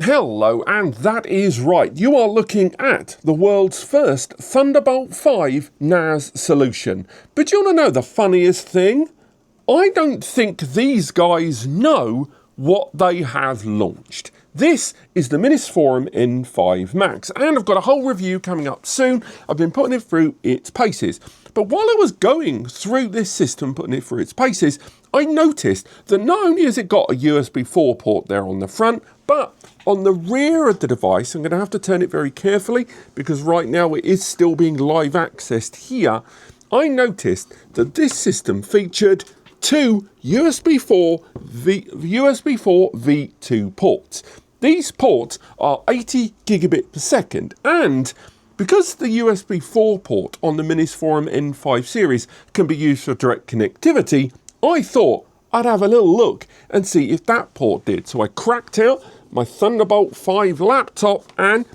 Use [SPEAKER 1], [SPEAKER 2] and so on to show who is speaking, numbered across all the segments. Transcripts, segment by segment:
[SPEAKER 1] Hello, and that is right. You are looking at the world's first Thunderbolt 5 NAS solution. But you want to know the funniest thing? I don't think these guys know what they have launched. This is the Minisforum N5 Max, and I've got a whole review coming up soon. I've been putting it through its paces. But while I was going through this system, putting it through its paces, I noticed that not only has it got a USB 4 port there on the front, but on the rear of the device, I'm going to have to turn it very carefully because right now it is still being live accessed here. I noticed that this system featured two USB 4 V2 ports. These ports are 80 gigabit per second, and because the USB 4 port on the Minisforum N5 series can be used for direct connectivity, I thought I'd have a little look and see if that port did. So I cracked out my Thunderbolt 5 laptop and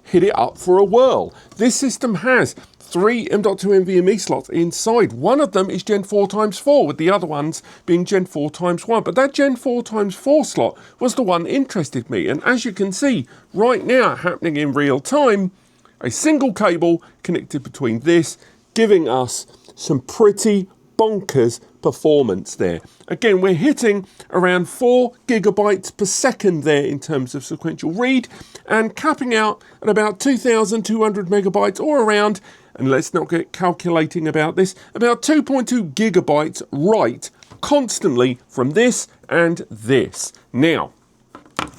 [SPEAKER 1] hit it up for a whirl. This system has 3 M.2 NVMe slots inside. One of them is Gen 4x4, with the other ones being Gen 4x1. But that Gen 4x4 slot was the one that interested me. And as you can see right now, happening in real time, a single cable connected between this, giving us some pretty bonkers performance there. Again, we're hitting around 4 gigabytes per second there in terms of sequential read, and capping out at about 2,200 megabytes, or around, and let's not get calculating about this, about 2.2 gigabytes write constantly from this and this. Now,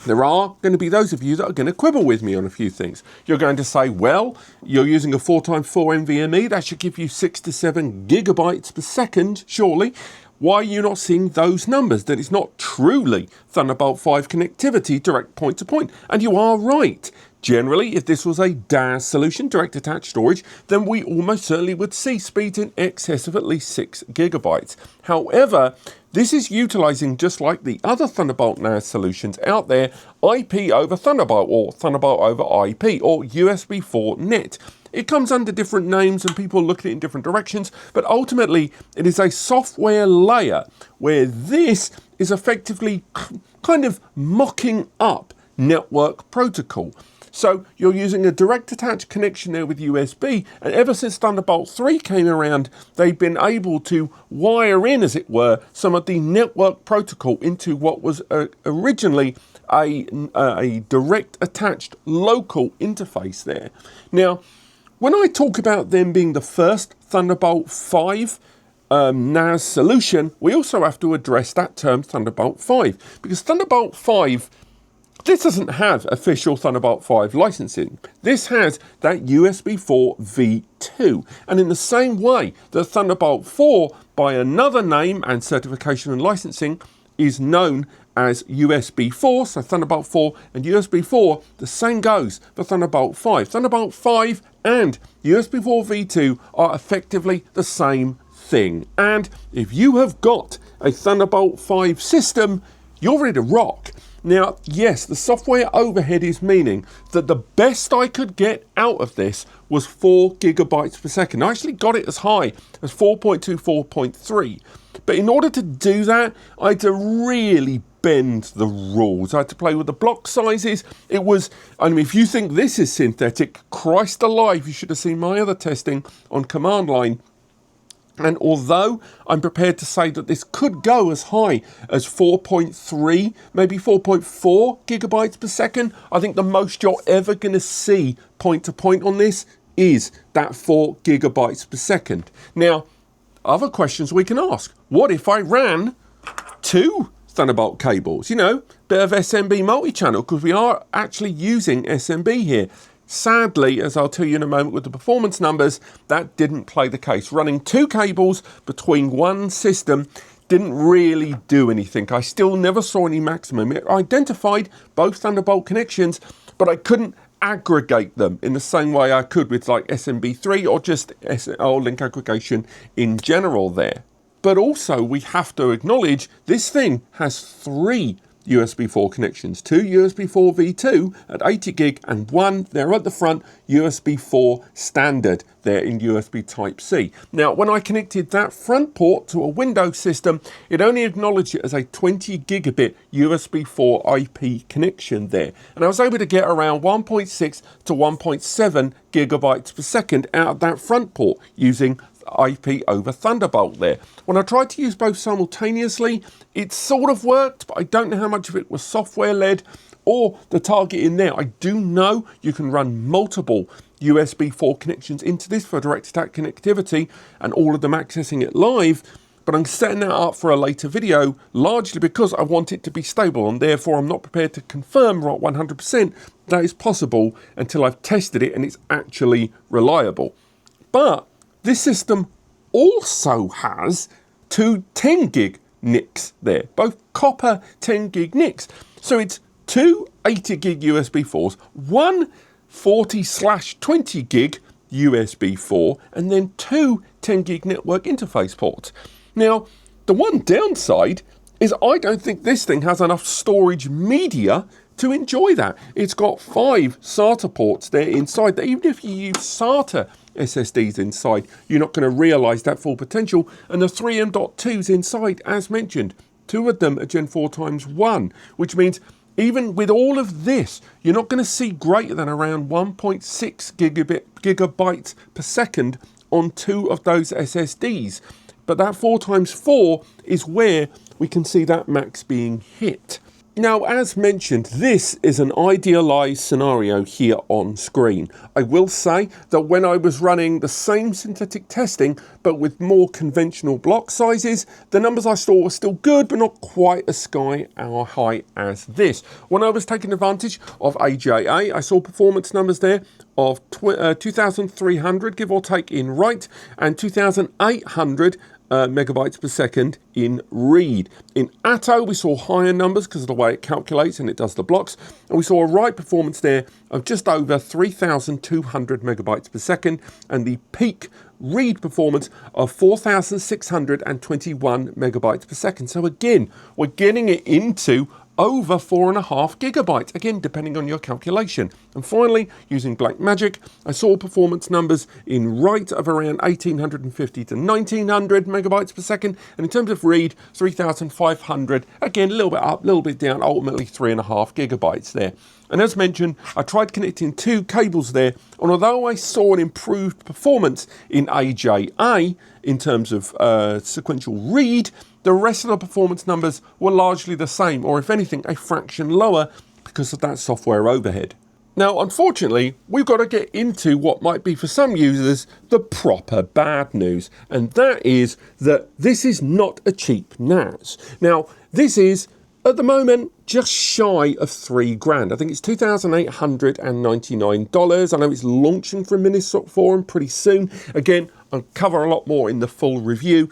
[SPEAKER 1] there are going to be those of you that are going to quibble with me on a few things. You're going to say, well, you're using a 4x4 NVMe, that should give you 6 to 7 gigabytes per second, surely. Why are you not seeing those numbers? That it's not truly Thunderbolt 5 connectivity direct point to point. And you are right. Generally, if this was a DAS solution, direct attached storage, then we almost certainly would see speeds in excess of at least 6 gigabytes. However, this is utilizing, just like the other Thunderbolt NAS solutions out there, IP over Thunderbolt, or Thunderbolt over IP, or USB 4 net. It comes under different names and people look at it in different directions, but ultimately it is a software layer where this is effectively kind of mocking up network protocol. So you're using a direct attached connection there with USB, and ever since Thunderbolt 3 came around, they've been able to wire in, as it were, some of the network protocol into what was originally a direct attached local interface there. Now, when I talk about them being the first Thunderbolt 5 NAS solution, we also have to address that term Thunderbolt 5, because Thunderbolt 5, this doesn't have official Thunderbolt 5 licensing. This has that USB 4 V2. And in the same way that Thunderbolt 4, by another name and certification and licensing, is known as USB 4, so Thunderbolt 4 and USB 4, the same goes for Thunderbolt 5. Thunderbolt 5 and USB 4 V2 are effectively the same thing. And if you have got a Thunderbolt 5 system, you're ready to rock. Now, yes, the software overhead is meaning that the best I could get out of this was 4 gigabytes per second. I actually got it as high as 4.2, 4.3. But in order to do that, I had to really bend the rules. I had to play with the block sizes. It was, I mean, if you think this is synthetic, Christ alive, you should have seen my other testing on command line. And although I'm prepared to say that this could go as high as 4.3, maybe 4.4 gigabytes per second, I think the most you're ever going to see point to point on this is that 4 gigabytes per second. Now, other questions we can ask. What if I ran 2 Thunderbolt cables? You know, bit of SMB multi-channel, because we are actually using SMB here. Sadly, as I'll tell you in a moment with the performance numbers, that didn't play the case. Running 2 cables between one system didn't really do anything. I still never saw any maximum. It identified both Thunderbolt connections, but I couldn't aggregate them in the same way I could with like SMB3 or just link aggregation in general there. But also we have to acknowledge this thing has 3 USB 4 connections, 2 USB 4 V2 at 80 gig and 1 there at the front USB 4 standard there in USB Type-C. Now when I connected that front port to a Windows system, it only acknowledged it as a 20 gigabit USB 4 IP connection there, and I was able to get around 1.6 to 1.7 gigabytes per second out of that front port using IP over Thunderbolt there. When I tried to use both simultaneously, it sort of worked, but I don't know how much of it was software led or the target in there. I do know you can run multiple USB 4 connections into this for direct attack connectivity and all of them accessing it live, but I'm setting that up for a later video largely because I want it to be stable, and therefore I'm not prepared to confirm 100% that is possible until I've tested it and it's actually reliable. But this system also has two 10 gig NICs there, both copper 10 gig NICs. So it's two 80 gig USB 4s, one 40/20 gig USB 4, and then two 10 gig network interface ports. Now, the one downside is I don't think this thing has enough storage media to enjoy that. It's got 5 SATA ports there inside that even if you use SATA SSDs inside, you're not going to realize that full potential. And the 3 M.2s inside, as mentioned, 2 of them are Gen 4 times 1, which means even with all of this, you're not going to see greater than around 1.6 gigabytes per second on 2 of those SSDs. But that 4 times 4 is where we can see that max being hit. Now, as mentioned, this is an idealized scenario here on screen. I will say that when I was running the same synthetic testing, but with more conventional block sizes, the numbers I saw were still good, but not quite as sky high as this. When I was taking advantage of AJA, I saw performance numbers there of 2,300, give or take, in write, and 2,800 megabytes per second in read. In ATTO, we saw higher numbers because of the way it calculates and it does the blocks, and we saw a write performance there of just over 3,200 megabytes per second, and the peak read performance of 4,621 megabytes per second. So again, we're getting it into over 4.5 gigabytes, again depending on your calculation. And finally, using Blackmagic, I saw performance numbers in write of around 1,850 to 1,900 megabytes per second, and in terms of read, 3,500, again a little bit up, a little bit down, ultimately 3.5 gigabytes there. And as mentioned, I tried connecting 2 cables there, and although I saw an improved performance in AJA in terms of sequential read, the rest of the performance numbers were largely the same, or if anything, a fraction lower because of that software overhead. Now, unfortunately, we've got to get into what might be for some users the proper bad news, and that is that this is not a cheap NAS. Now, this is, at the moment, just shy of $3,000. I think it's $2,899. I know it's launching from Minisforum pretty soon. Again, I'll cover a lot more in the full review,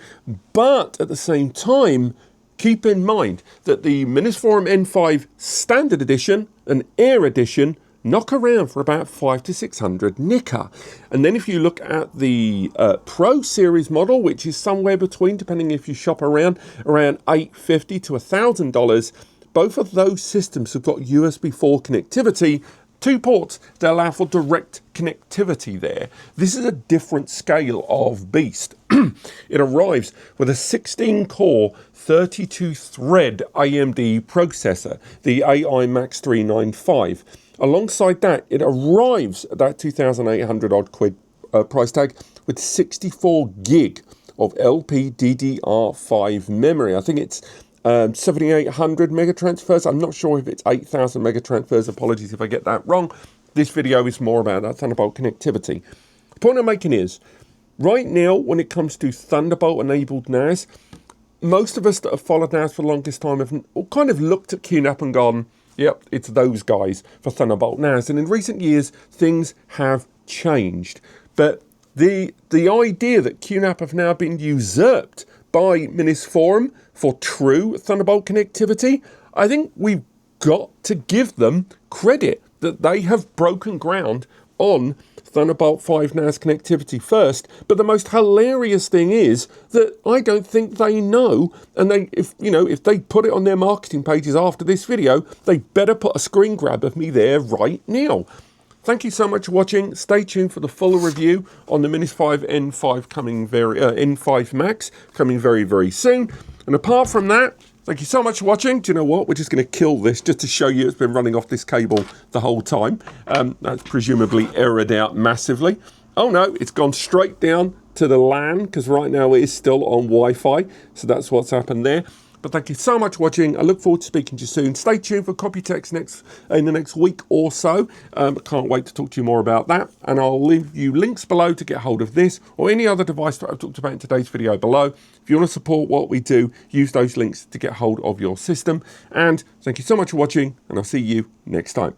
[SPEAKER 1] but at the same time, keep in mind that the Minisforum N5 Standard Edition and Air Edition knock around for about 500 to 600 nicker. And then if you look at the Pro Series model, which is somewhere between, depending if you shop around $850 to $1,000, both of those systems have got USB 4 connectivity, 2 ports that allow for direct connectivity there. This is a different scale of beast. It arrives with a 16-core, 32-thread AMD processor, the AI Max 395. Alongside that, it arrives at that 2,800 odd quid price tag with 64 gig of LPDDR5 memory. I think it's 7,800 megatransfers. I'm not sure if it's 8,000 megatransfers. Apologies if I get that wrong. This video is more about that Thunderbolt connectivity. The point I'm making is, right now, when it comes to Thunderbolt-enabled NAS, most of us that have followed NAS for the longest time have kind of looked at QNAP and gone, yep, it's those guys for Thunderbolt NAS. And in recent years, things have changed. But the idea that QNAP have now been usurped by Minisforum for true Thunderbolt connectivity, I think we've got to give them credit that they have broken ground on Thunderbolt 5 NAS connectivity first, but the most hilarious thing is that I don't think they know, and if they put it on their marketing pages after this video, they better put a screen grab of me there right now. Thank you so much for watching. Stay tuned for the full review on the Minisforum N5 N5 Max coming very, very soon. And apart from that, thank you so much for watching. Do you know what? We're just going to kill this just to show you it's been running off this cable the whole time. That's presumably errored out massively. Oh no, it's gone straight down to the LAN because right now it is still on Wi-Fi. So that's what's happened there. But thank you so much for watching. I look forward to speaking to you soon. Stay tuned for Computex in the next week or so. I can't wait to talk to you more about that. And I'll leave you links below to get hold of this or any other device that I've talked about in today's video below. If you want to support what we do, use those links to get hold of your system. And thank you so much for watching, and I'll see you next time.